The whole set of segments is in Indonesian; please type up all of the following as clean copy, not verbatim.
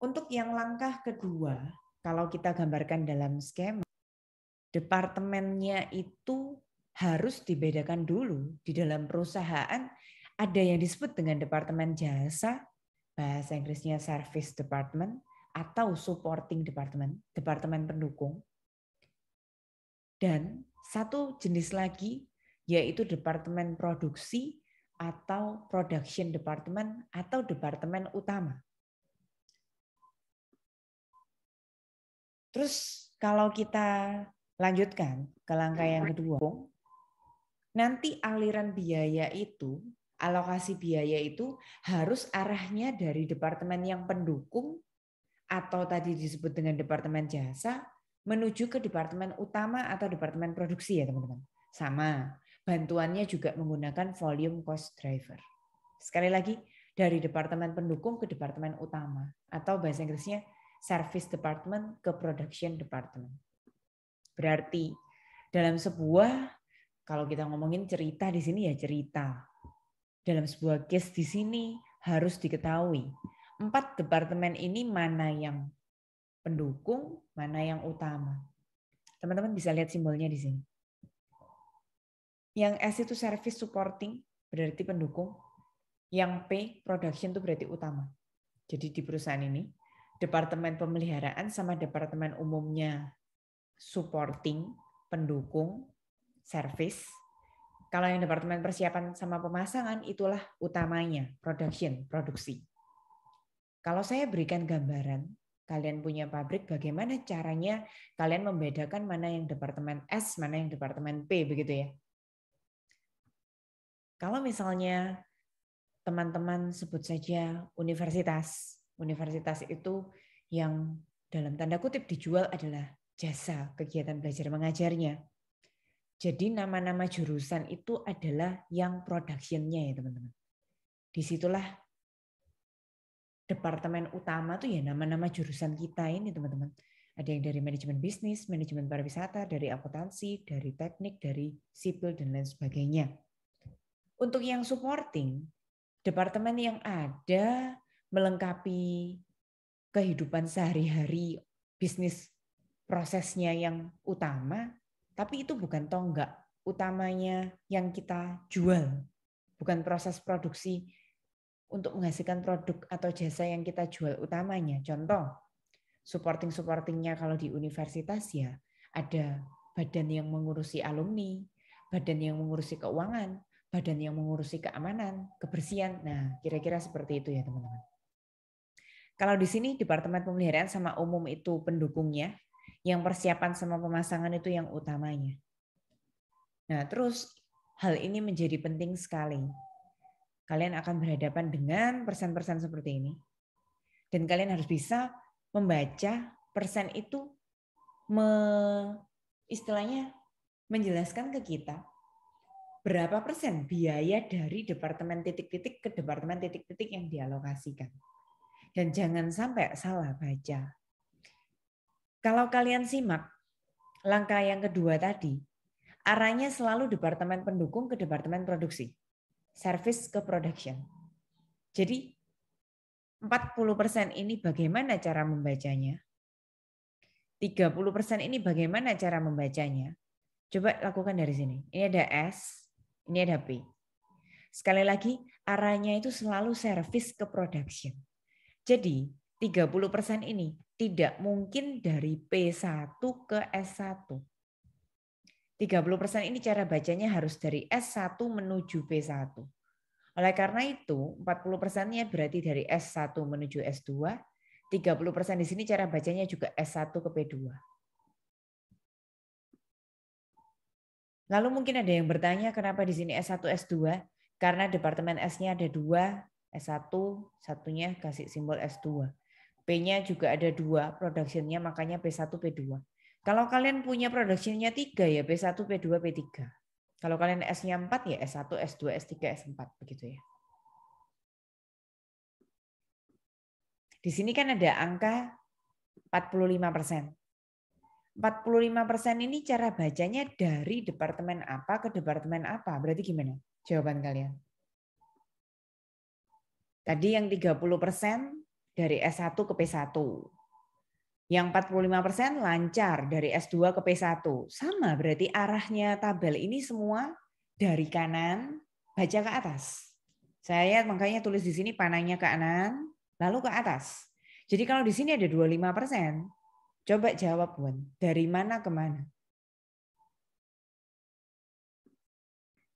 Untuk yang langkah kedua, kalau kita gambarkan dalam skema, departemennya itu harus dibedakan dulu. Di dalam perusahaan ada yang disebut dengan departemen jasa, bahasa Inggrisnya service department, atau supporting department, departemen pendukung. Dan satu jenis lagi yaitu departemen produksi atau production department atau departemen utama. Terus kalau kita lanjutkan ke langkah yang kedua, nanti aliran biaya itu, alokasi biaya itu harus arahnya dari departemen yang pendukung atau tadi disebut dengan departemen jasa menuju ke departemen utama atau departemen produksi ya teman-teman. Sama, bantuannya juga menggunakan volume cost driver. Sekali lagi, dari departemen pendukung ke departemen utama atau bahasa Inggrisnya service department ke production department. Berarti dalam sebuah, kalau kita ngomongin cerita di sini ya cerita. Dalam sebuah case di sini harus diketahui 4 departemen ini mana yang pendukung, mana yang utama. Teman-teman bisa lihat simbolnya di sini. Yang S itu service supporting, berarti pendukung. Yang P, production itu berarti utama. Jadi di perusahaan ini, departemen pemeliharaan sama departemen umumnya supporting, pendukung, service. Kalau yang departemen persiapan sama pemasangan, itulah utamanya, production, produksi. Kalau saya berikan gambaran, kalian punya pabrik, bagaimana caranya kalian membedakan mana yang departemen S, mana yang departemen P, begitu ya. Kalau misalnya teman-teman sebut saja universitas. Universitas itu yang dalam tanda kutip dijual adalah jasa kegiatan belajar mengajarnya. Jadi nama-nama jurusan itu adalah yang production-nya ya teman-teman. Disitulah departemen utama tuh ya nama-nama jurusan kita ini teman-teman. Ada yang dari manajemen bisnis, manajemen pariwisata, dari akuntansi, dari teknik, dari sipil, dan lain sebagainya. Untuk yang supporting, departemen yang ada melengkapi kehidupan sehari-hari bisnis prosesnya yang utama, tapi itu bukan tonggak utamanya yang kita jual, bukan proses produksi untuk menghasilkan produk atau jasa yang kita jual utamanya. Contoh, supporting-supportingnya kalau di universitas ya ada badan yang mengurusi alumni, badan yang mengurusi keuangan, badan yang mengurusi keamanan, kebersihan. Nah, kira-kira seperti itu ya teman-teman. Kalau di sini departemen pemeliharaan sama umum itu pendukungnya, yang persiapan sama pemasangan itu yang utamanya. Nah, terus hal ini menjadi penting sekali. Kalian akan berhadapan dengan persen-persen seperti ini. Dan kalian harus bisa membaca persen itu istilahnya menjelaskan ke kita berapa persen biaya dari departemen titik-titik ke departemen titik-titik yang dialokasikan. Dan jangan sampai salah baca. Kalau kalian simak langkah yang kedua tadi, arahnya selalu departemen pendukung ke departemen produksi. Service ke production. Jadi 40% ini bagaimana cara membacanya? 30% ini bagaimana cara membacanya? Coba lakukan dari sini. Ini ada S, ini ada P. Sekali lagi, arahnya itu selalu service ke production. Jadi 30% ini tidak mungkin dari P1 ke S1. 30% ini cara bacanya harus dari S1 menuju P1. Oleh karena itu, 40%-nya berarti dari S1 menuju S2, 30% di sini cara bacanya juga S1 ke P2. Lalu mungkin ada yang bertanya kenapa di sini S1, S2? Karena departemen S-nya ada 2, S1, satunya kasih simbol S2. P-nya juga ada 2, production-nya makanya P1, P2. Kalau kalian punya production-nya 3 ya P1, P2, P3. Kalau kalian S-nya 4 ya S1, S2, S3, S4 begitu ya. Di sini kan ada angka 45%. 45% ini cara bacanya dari departemen apa ke departemen apa? Berarti gimana jawaban kalian? Tadi yang 30% dari S1 ke P1. Yang 45% lancar dari S2 ke P1. Sama berarti arahnya tabel ini semua dari kanan baca ke atas. Saya makanya tulis di sini panahnya ke kanan lalu ke atas. Jadi kalau di sini ada 25%, coba jawab Bun, dari mana ke mana?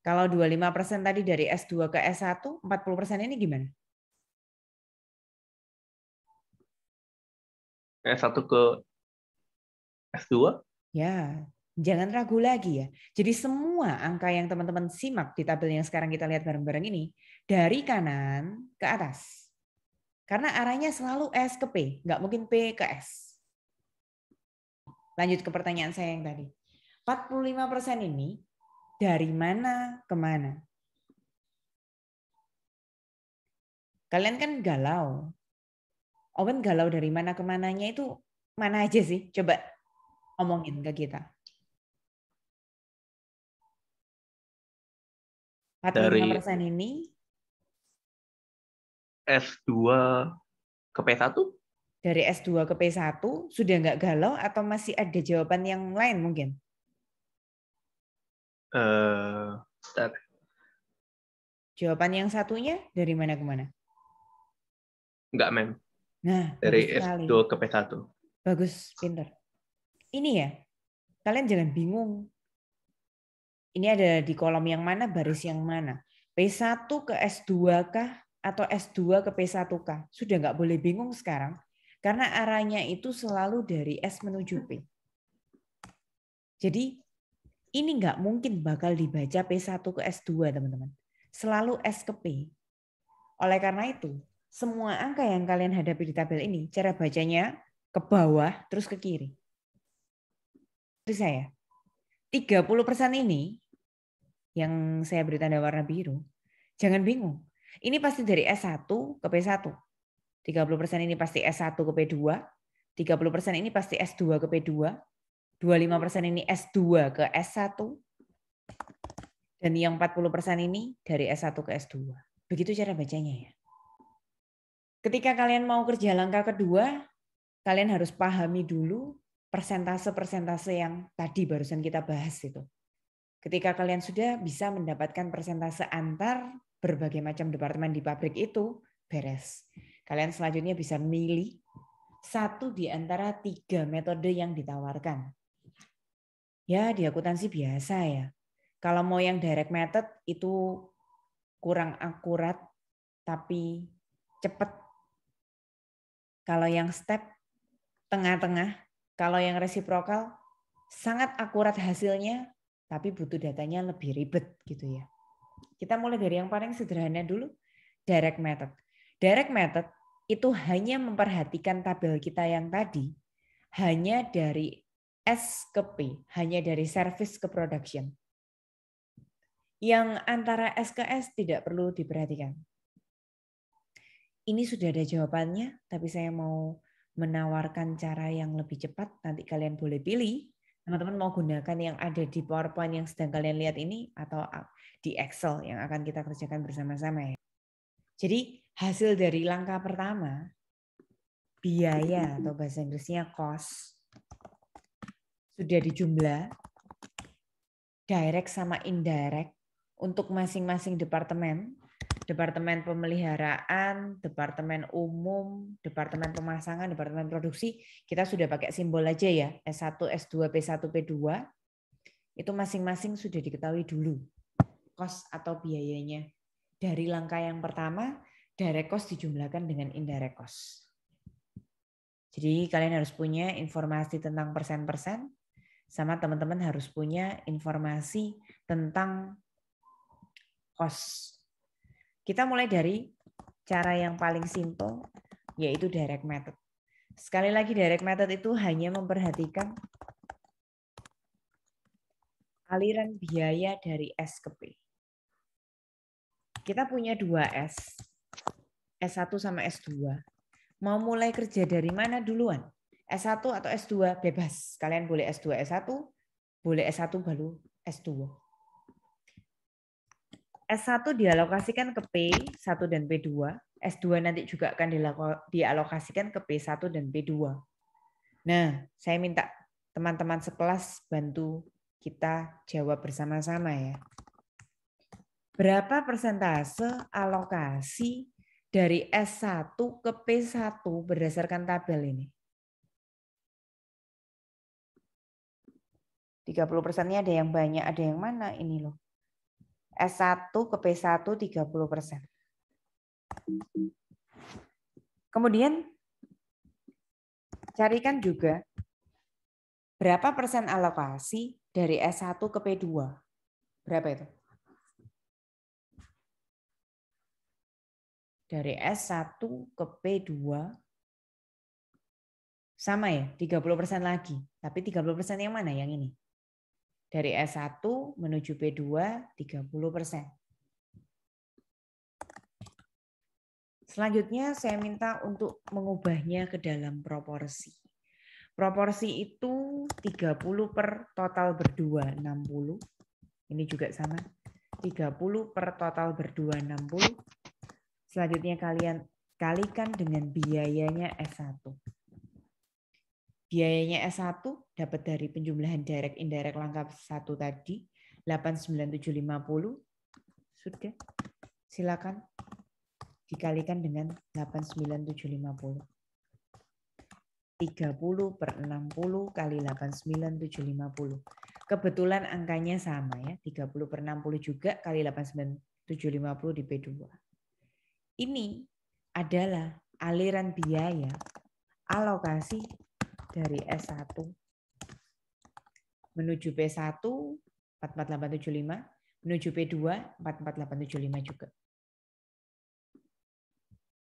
Kalau 25% tadi dari S2 ke S1, 40% ini gimana? S1 ke S2? Ya, jangan ragu lagi ya. Jadi semua angka yang teman-teman simak di tabel yang sekarang kita lihat bareng-bareng ini, dari kanan ke atas. Karena arahnya selalu S ke P, nggak mungkin P ke S. Lanjut ke pertanyaan saya yang tadi. 45% ini dari mana ke mana? Kalian kan galau. Owen galau dari mana ke mananya itu mana aja sih? Coba omongin ke kita. 45% ini S2 ke P1? dari S2 ke P1 sudah nggak galau atau masih ada jawaban yang lain mungkin? Jawaban yang satunya dari mana ke mana? Enggak, men. Nah, Dari bagus sekali. S2 ke P1. Bagus, pinter. Ini ya, kalian jangan bingung. Ini ada di kolom yang mana, baris yang mana. P1 ke S2 kah atau S2 ke P1 kah? Sudah nggak boleh bingung sekarang. Karena arahnya itu selalu dari S menuju P. Jadi ini nggak mungkin bakal dibaca P1 ke S2, teman-teman. Selalu S ke P. Oleh karena itu, semua angka yang kalian hadapi di tabel ini, cara bacanya ke bawah terus ke kiri. Itu saya. 30% ini yang saya beri tanda warna biru, jangan bingung. Ini pasti dari S1 ke P1. 30% ini pasti S1 ke P2. 30% ini pasti S2 ke P2. 25% ini S2 ke S1. Dan yang 40% ini dari S1 ke S2. Begitu cara bacanya ya. Ketika kalian mau kerja langkah kedua, kalian harus pahami dulu persentase-persentase yang tadi barusan kita bahas itu. Ketika kalian sudah bisa mendapatkan persentase antar berbagai macam departemen di pabrik itu, beres. Kalian selanjutnya bisa milih satu di antara 3 metode yang ditawarkan. Ya, di akuntansi biasa ya. Kalau mau yang direct method itu kurang akurat, tapi cepat. Kalau yang step tengah-tengah, kalau yang resiprokal sangat akurat hasilnya, tapi butuh datanya lebih ribet gitu ya. Kita mulai dari yang paling sederhana dulu, direct method. Direct method itu hanya memperhatikan tabel kita yang tadi, hanya dari S ke P, hanya dari service ke production. Yang antara S ke S tidak perlu diperhatikan. Ini sudah ada jawabannya, tapi saya mau menawarkan cara yang lebih cepat. Nanti kalian boleh pilih. Teman-teman mau gunakan yang ada di PowerPoint yang sedang kalian lihat ini atau di Excel yang akan kita kerjakan bersama-sama ya. Jadi hasil dari langkah pertama, biaya atau bahasa Inggrisnya cost, sudah dijumlah, direct sama indirect untuk masing-masing departemen. Departemen pemeliharaan, departemen umum, departemen pemasangan, departemen produksi, kita sudah pakai simbol aja ya, S1, S2, P1, P2, itu masing-masing sudah diketahui dulu cost atau biayanya. Dari langkah yang pertama, direct cost dijumlahkan dengan indirect cost. Jadi kalian harus punya informasi tentang persen-persen, sama teman-teman harus punya informasi tentang cost. Kita mulai dari cara yang paling simple, yaitu direct method. Sekali lagi, direct method itu hanya memperhatikan aliran biaya dari S ke P. Kita punya 2 S, S1 sama S2. Mau mulai kerja dari mana duluan? S1 atau S2 bebas. Kalian boleh S2, S1, boleh S1 baru S2. S1 dialokasikan ke P1 dan P2, S2 nanti juga akan dialokasikan ke P1 dan P2. Nah, saya minta teman-teman sekelas bantu kita jawab bersama-sama ya. Berapa persentase alokasi dari S1 ke P1 berdasarkan tabel ini? 30%-nya ada yang banyak, ada yang mana ini loh. S1 ke P1 30%. Kemudian carikan juga berapa persen alokasi dari S1 ke P2. Berapa itu? Dari S1 ke P2 sama ya, 30% lagi. Tapi 30% yang mana yang ini? Dari S1 menuju P2 30%. Selanjutnya saya minta untuk mengubahnya ke dalam proporsi. Proporsi itu 30 per total berdua 60. Ini juga sama. 30 per total berdua 60. Selanjutnya kalian kalikan dengan biayanya S1. Biayanya S1 dapat dari penjumlahan direct indirect langkah 1 tadi 89750. Sudah. Silakan dikalikan dengan 89750. 30 per 60 kali 89750. Kebetulan angkanya sama ya, 30 per 60 juga kali 89750 di P2. Ini adalah aliran biaya alokasi dari S1 menuju P1 44875, menuju P2 44875 juga.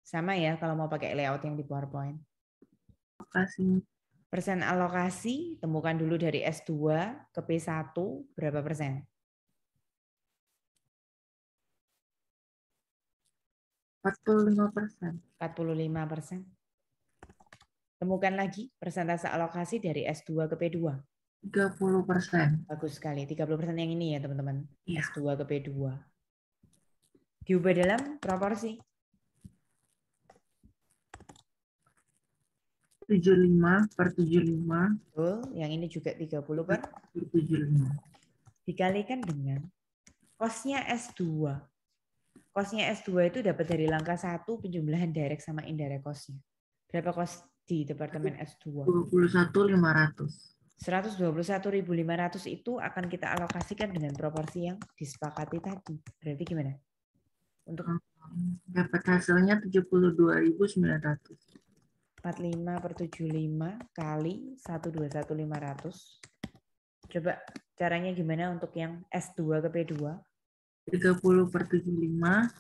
Sama ya kalau mau pakai layout yang di PowerPoint. Kasih. Persen alokasi, temukan dulu dari S2 ke P1 berapa persen? 45%. 45%. Temukan lagi persentase alokasi dari S2 ke P2. 30%. Bagus sekali, 30% yang ini ya teman-teman. Iya. S2 ke P2. Diubah dalam proporsi. 75 per 75. Betul, yang ini juga 30 per 75. dikalikan dengan kosnya S2. Kosnya S2 itu dapat dari langkah 1 penjumlahan direct sama indirect kosnya. Berapa kos di departemen S2? 21.500. 121.500 itu akan kita alokasikan dengan proporsi yang disepakati tadi. Berarti gimana? Untuk dapat hasilnya 72.900. 45 per 75 kali 121.500. Coba caranya gimana untuk yang S2 ke P2? 30 per 75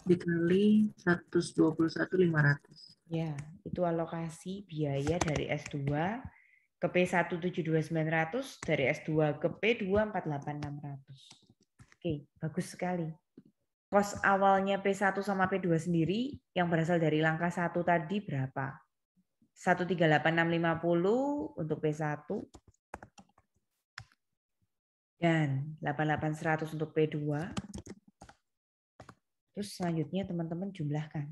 dikali 121.500. Ya, itu alokasi biaya dari S2 ke P1 72.900, dari S2 ke P2 48.600. Oke, bagus sekali. Kos awalnya P1 sama P2 sendiri yang berasal dari langkah 1 tadi berapa? 138.650 untuk P1 dan 88.100 untuk P2. Terus selanjutnya teman-teman jumlahkan.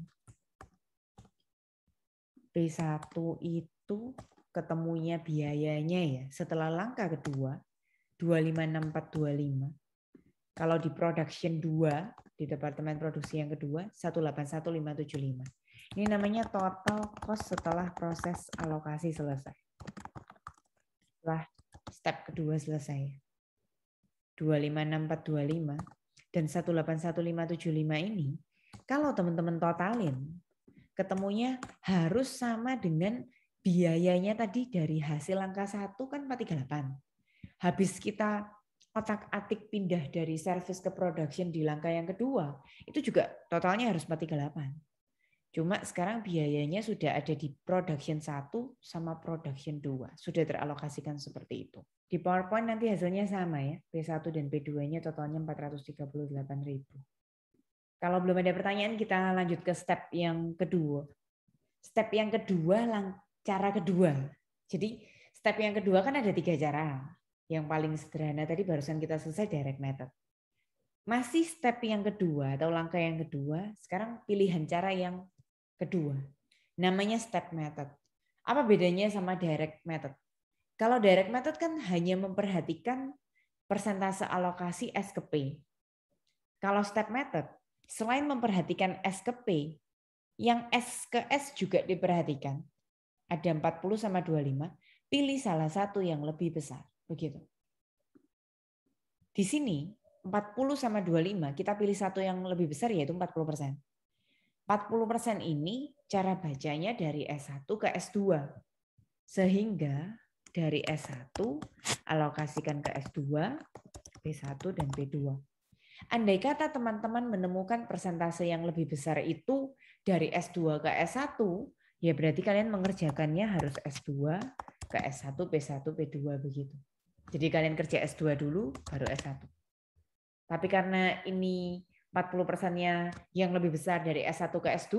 P1 itu ketemunya biayanya ya setelah langkah kedua 256425. Kalau di production 2 di departemen produksi yang kedua 181575. Ini namanya total cost setelah proses alokasi selesai. Setelah step kedua selesai. 256425 dan 181575 ini kalau teman-teman totalin ketemunya harus sama dengan biayanya tadi dari hasil angka 1 kan 438. Habis kita otak-atik pindah dari service ke production di langkah yang kedua, itu juga totalnya harus 438. Cuma sekarang biayanya sudah ada di production 1 sama production 2. Sudah teralokasikan seperti itu. Di PowerPoint nanti hasilnya sama ya. P1 dan P2-nya totalnya 438.000. Kalau belum ada pertanyaan kita lanjut ke step yang kedua. Step yang kedua, cara kedua. Jadi step yang kedua kan ada 3 cara. Yang paling sederhana tadi barusan kita selesai direct method. Masih step yang kedua atau langkah yang kedua, sekarang pilihan cara yang kedua. Namanya step method. Apa bedanya sama direct method? Kalau direct method kan hanya memperhatikan persentase alokasi S ke P. Kalau step method, selain memperhatikan S ke P, yang S ke S juga diperhatikan. Ada 40 sama 25, pilih salah satu yang lebih besar. Begitu. Di sini 40 sama 25, kita pilih satu yang lebih besar yaitu 40%. 40% ini cara bacanya dari S1 ke S2. Sehingga dari S1 alokasikan ke S2, P1 dan P2. Andai kata teman-teman menemukan persentase yang lebih besar itu dari S2 ke S1, ya berarti kalian mengerjakannya harus S2 ke S1, P1, P2 begitu. Jadi kalian kerja S2 dulu, baru S1. Tapi karena ini 40%-nya yang lebih besar dari S1 ke S2,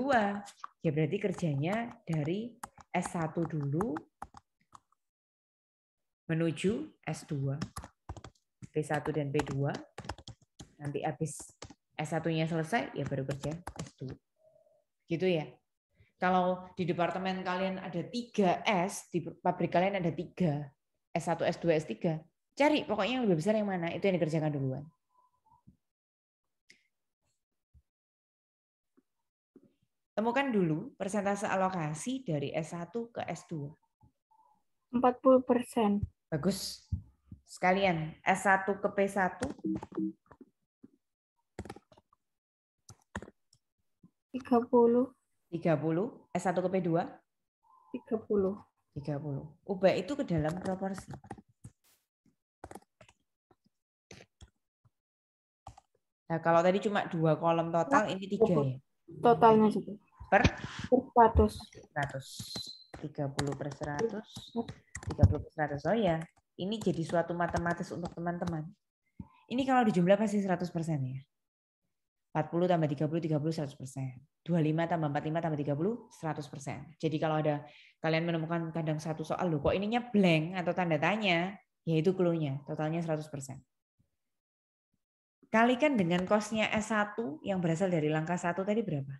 ya berarti kerjanya dari S1 dulu menuju S2, P1 dan P2. Nanti habis S1-nya selesai, ya baru kerja S2. Gitu ya. Kalau di departemen kalian ada 3 S, di pabrik kalian ada 3, S1, S2, S3, cari pokoknya yang lebih besar yang mana, itu yang dikerjakan duluan. Temukan dulu persentase alokasi dari S1 ke S2. 40%. Bagus. Sekalian, S1 ke P1. 30. 30. S1 ke P2. 30. 30. Ubah itu ke dalam proporsi. Nah, kalau tadi cuma 2 kolom total, ini 3 ya? Totalnya juga. Per 100. 100. 30 per 100. 30 per 100. Oh ya, ini jadi suatu matematis untuk teman-teman. Ini kalau dijumlah pasti 100% ya. 40 tambah 30, 30, 100%. 25 tambah 45 tambah 30, 100%. Jadi kalau ada kalian menemukan kadang satu soal, loh kok ininya blank atau tanda tanya, ya itu clue-nya, totalnya 100%. Kalikan dengan cost-nya S1 yang berasal dari langkah 1 tadi berapa?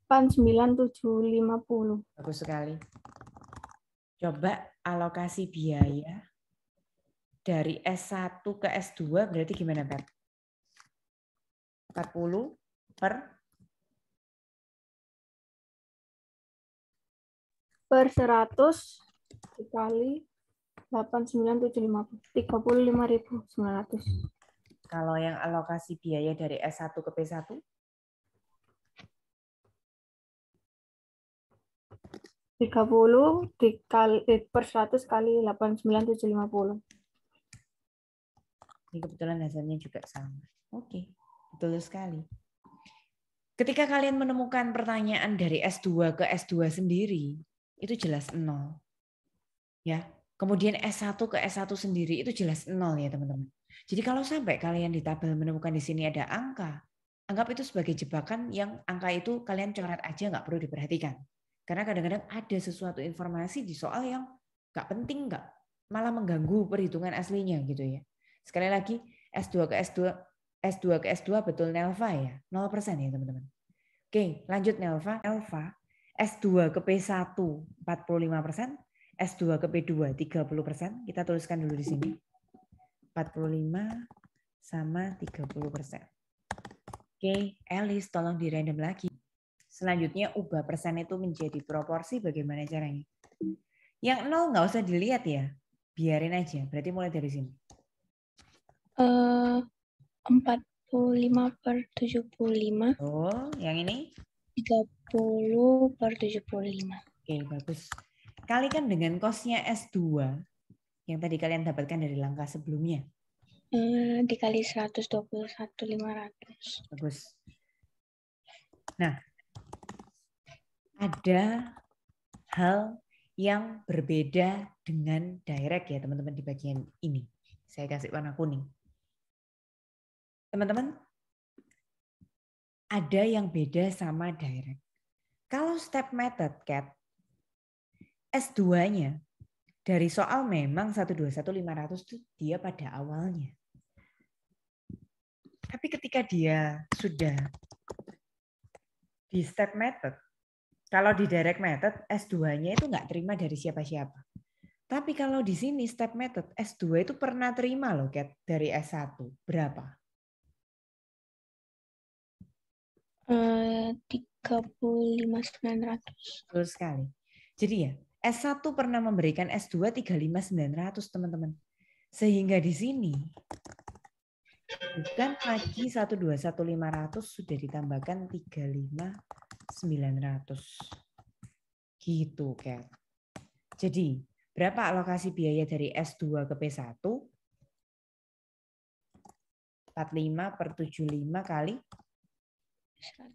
9750. Bagus sekali. Coba alokasi biaya dari S1 ke S2 berarti gimana, Pep? 40 per 100 dikali 89.750. 35.900. Kalau yang alokasi biaya dari S1 ke P1? 30 dikali per 100 kali 89.750. Ini kebetulan hasilnya juga sama. Oke, betul sekali. Ketika kalian menemukan pertanyaan dari S2 ke S2 sendiri, itu jelas 0. Ya. Kemudian S1 ke S1 sendiri itu jelas 0 ya, teman-teman. Jadi kalau sampai kalian di tabel menemukan di sini ada angka, anggap itu sebagai jebakan yang angka itu kalian coret aja, nggak perlu diperhatikan. Karena kadang-kadang ada sesuatu informasi di soal yang nggak penting, nggak malah mengganggu perhitungan aslinya gitu ya. Sekali lagi, S2 ke S2 betul Nelva ya, 0% ya teman-teman. Oke, lanjut Nelva. S2 ke P1 45%, S2 ke P2 30%. Kita tuliskan dulu di sini. 45 sama 30%. Oke, Alice tolong di random lagi. Selanjutnya ubah persen itu menjadi proporsi, bagaimana caranya? Yang 0 nggak usah dilihat ya. Biarin aja, berarti mulai dari sini. 45 per 75. Oh, yang ini? 30 per 75. Oke, bagus. Kalikan dengan cost-nya S2 yang tadi kalian dapatkan dari langkah sebelumnya. Dikali 121.500. Bagus. Nah, ada hal yang berbeda dengan direct ya teman-teman di bagian ini. Saya kasih warna kuning. Teman-teman, ada yang beda sama direct. Kalau step method, Cat, S2-nya Dari soal memang 121.500 itu dia pada awalnya. Tapi ketika dia sudah di step method, kalau di direct method, S2-nya itu nggak terima dari siapa-siapa. Tapi kalau di sini step method, S2 itu pernah terima loh, Kat, dari S1. Berapa? 35.900. Betul sekali. Jadi ya, S1 pernah memberikan S2 35.900, teman-teman. Sehingga di sini bukan lagi 121.500 sudah ditambahkan 35.900. Gitu, Kat. Jadi, berapa alokasi biaya dari S2 ke P1? 45 per 75 kali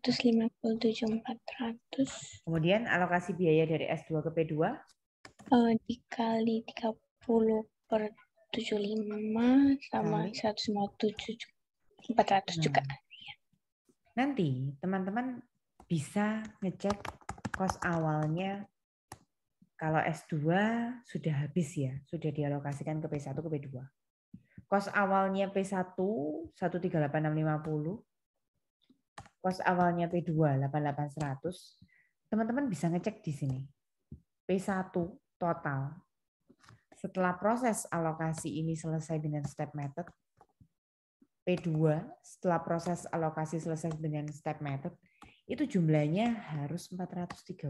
157.400 kemudian alokasi biaya dari S2 ke P2 dikali 30 per 75 sama Kali. 157.400 juga. Nanti teman-teman bisa ngecek kos awalnya kalau S2 sudah habis ya, sudah dialokasikan ke P1 ke P2. Kos awalnya P1 138.650, kos awalnya P2 88.100. Teman-teman bisa ngecek di sini. P1 total setelah proses alokasi ini selesai dengan step method, P2 setelah proses alokasi selesai dengan step method, itu jumlahnya harus 438.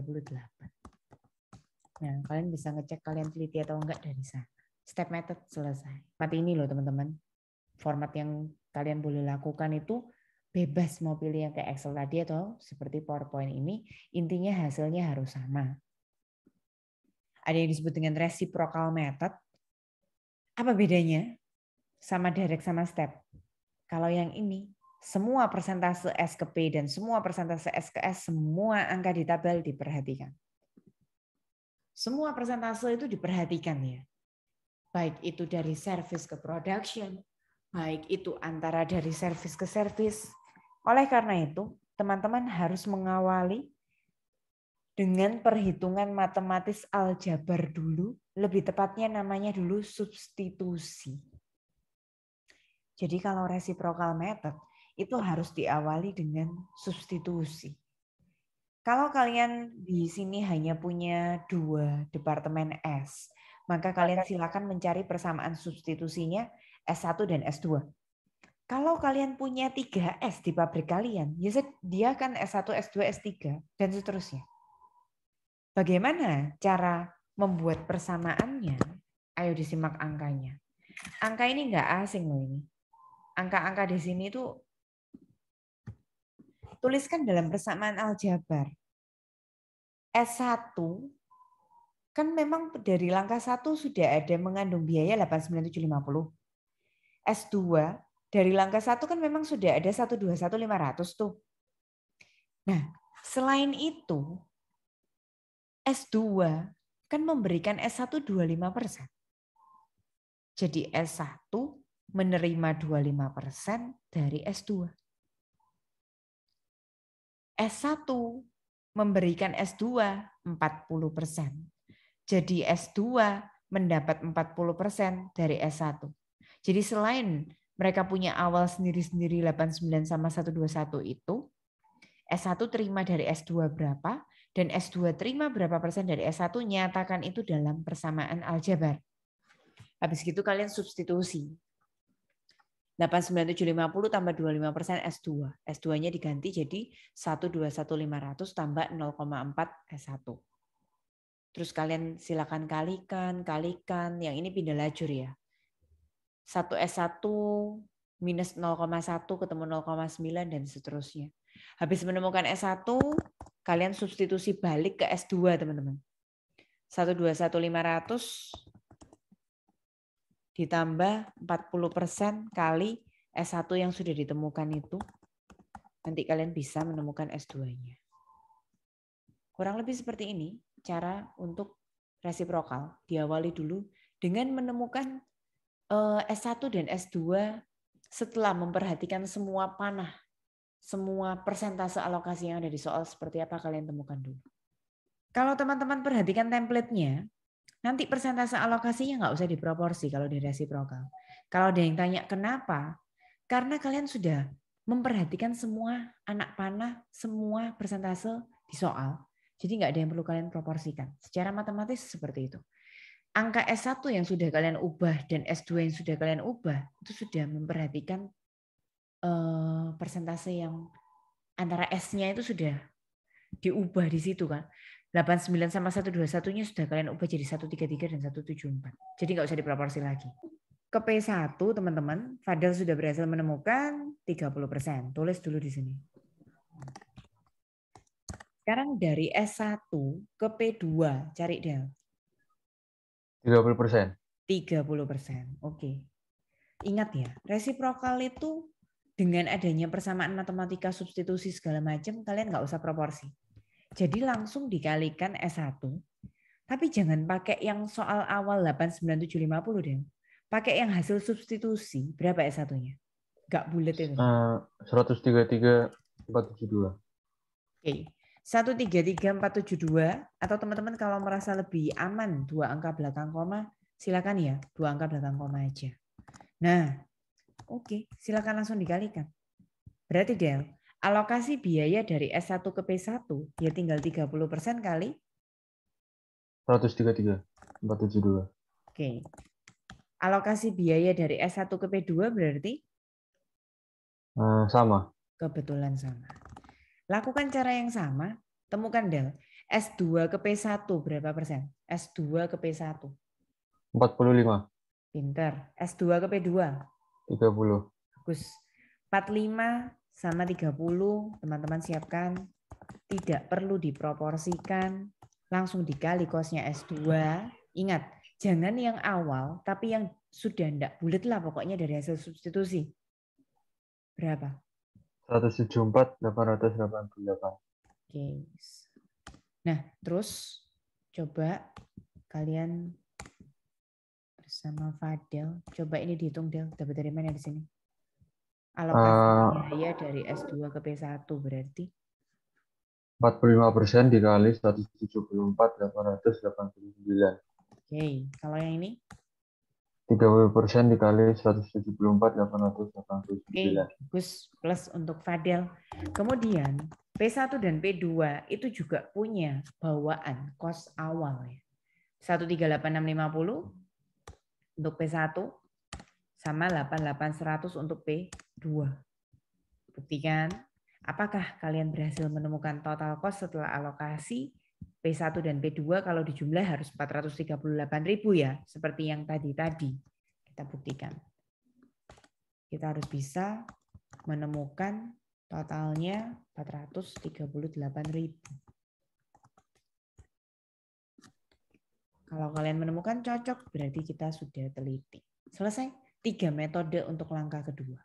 Nah, kalian bisa ngecek kalian teliti atau enggak dari sana. Step method selesai. Mati ini loh teman-teman. Format yang kalian boleh lakukan itu bebas mau pilih yang kayak Excel tadi atau seperti PowerPoint ini. Intinya hasilnya harus sama. Ada yang disebut dengan reciprocal method. Apa bedanya sama direct sama step? Kalau yang ini, semua persentase S ke P dan semua persentase S ke S, semua angka di tabel diperhatikan. Semua persentase itu diperhatikan ya. Baik itu dari service ke production, baik itu antara dari service ke service. Oleh karena itu, teman-teman harus mengawali dengan perhitungan matematis aljabar dulu, lebih tepatnya namanya dulu substitusi. Jadi kalau reciprocal method itu harus diawali dengan substitusi. Kalau kalian di sini hanya punya 2 departemen S, maka kalian silakan mencari persamaan substitusinya S1 dan S2. Kalau kalian punya 3 S di pabrik kalian, ya dia kan S1, S2, S3, dan seterusnya. Bagaimana cara membuat persamaannya? Ayo disimak angkanya. Angka ini nggak asing loh ini. Angka-angka di sini tuh tuliskan dalam persamaan aljabar. S1 kan memang dari langkah 1 sudah ada mengandung biaya 89750. S2 dari langkah 1 kan memang sudah ada 121.500 tuh. Nah, selain itu S2 kan memberikan S1 25%. Jadi S1 menerima 25% dari S2. S1 memberikan S2 40%. Jadi S2 mendapat 40% dari S1. Jadi selain mereka punya awal sendiri-sendiri 89 sama 121 itu, S1 terima dari S2 berapa, dan S2 terima berapa persen dari S1, nyatakan itu dalam persamaan aljabar. Habis gitu kalian substitusi. 89750 tambah 25% S2. S2-nya diganti jadi 121.500 tambah 0,4 S1. Terus kalian silakan kalikan. Yang ini pindah lajur ya. 1 S1 minus 0,1 ketemu 0,9 dan seterusnya. Habis menemukan S1, kalian substitusi balik ke S2 teman-teman. 121.500 ditambah 40% kali S1 yang sudah ditemukan itu. Nanti kalian bisa menemukan S2-nya. Kurang lebih seperti ini cara untuk resiprokal. Diawali dulu dengan menemukan S1 dan S2 setelah memperhatikan semua panah, semua persentase alokasi yang ada di soal seperti apa kalian temukan dulu. Kalau teman-teman perhatikan template-nya, Nanti persentase alokasinya nggak usah diproporsi kalau di resiprokal. Kalau ada yang tanya kenapa? Karena kalian sudah memperhatikan semua anak panah, semua persentase di soal. Jadi nggak ada yang perlu kalian proporsikan. Secara matematis seperti itu. Angka S1 yang sudah kalian ubah dan S2 yang sudah kalian ubah, itu sudah memperhatikan persentase yang antara S-nya itu sudah diubah di situ kan. 89 sama 121-nya sudah kalian ubah jadi 133 dan 174. Jadi nggak usah diproporsi lagi. Ke P1 teman-teman, Fadel sudah berhasil menemukan 30%. Tulis dulu di sini. Sekarang dari S1 ke P2, cari Del. 30%. 30%. Oke. Ingat ya, resiprokal itu dengan adanya persamaan matematika, substitusi segala macam, kalian nggak usah proporsi. Jadi langsung dikalikan S1. Tapi jangan pakai yang soal awal 89750 deh. Pakai yang hasil substitusi. Berapa S1-nya? Nggak bulat itu. 133.472. Oke. 133.472 atau teman-teman kalau merasa lebih aman 2 angka belakang koma, silakan ya 2 angka belakang koma aja. Nah, oke, silakan langsung dikalikan. Berarti Del, alokasi biaya dari S1 ke P1 ya tinggal 30% kali 133.472. Oke. Alokasi biaya dari S1 ke P2 berarti Sama. kebetulan sama. Lakukan cara yang sama, temukan Del. S2 ke P1 berapa persen? S2 ke P1. 45. Pinter. S2 ke P2. 30. Bagus. 45 sama 30, teman-teman siapkan. Tidak perlu diproporsikan. Langsung dikali kosnya S2. Ingat, jangan yang awal, tapi yang sudah enggak bulat lah pokoknya dari hasil substitusi. Berapa? 174.888. Oke. Nah, terus coba kalian bersama Fadel, coba ini dihitung Del, dapat dari mana di sini? Alokasi biaya dari S2 ke P1 berarti 45% dikali 174.889. Oke, kalau yang ini? 30% dikali 174.889. Oke, bagus, plus untuk Fadel. Kemudian P1 dan P2 itu juga punya bawaan kos awal ya. 138.650 untuk P1 sama 88.100 untuk P2. Buktikan apakah kalian berhasil menemukan total kos setelah alokasi P1 dan P2 kalau dijumlah harus 438.000 ya, seperti yang tadi. Kita buktikan. Kita harus bisa menemukan totalnya 438.000. Kalau kalian menemukan cocok, berarti kita sudah teliti. Selesai 3 metode untuk langkah kedua.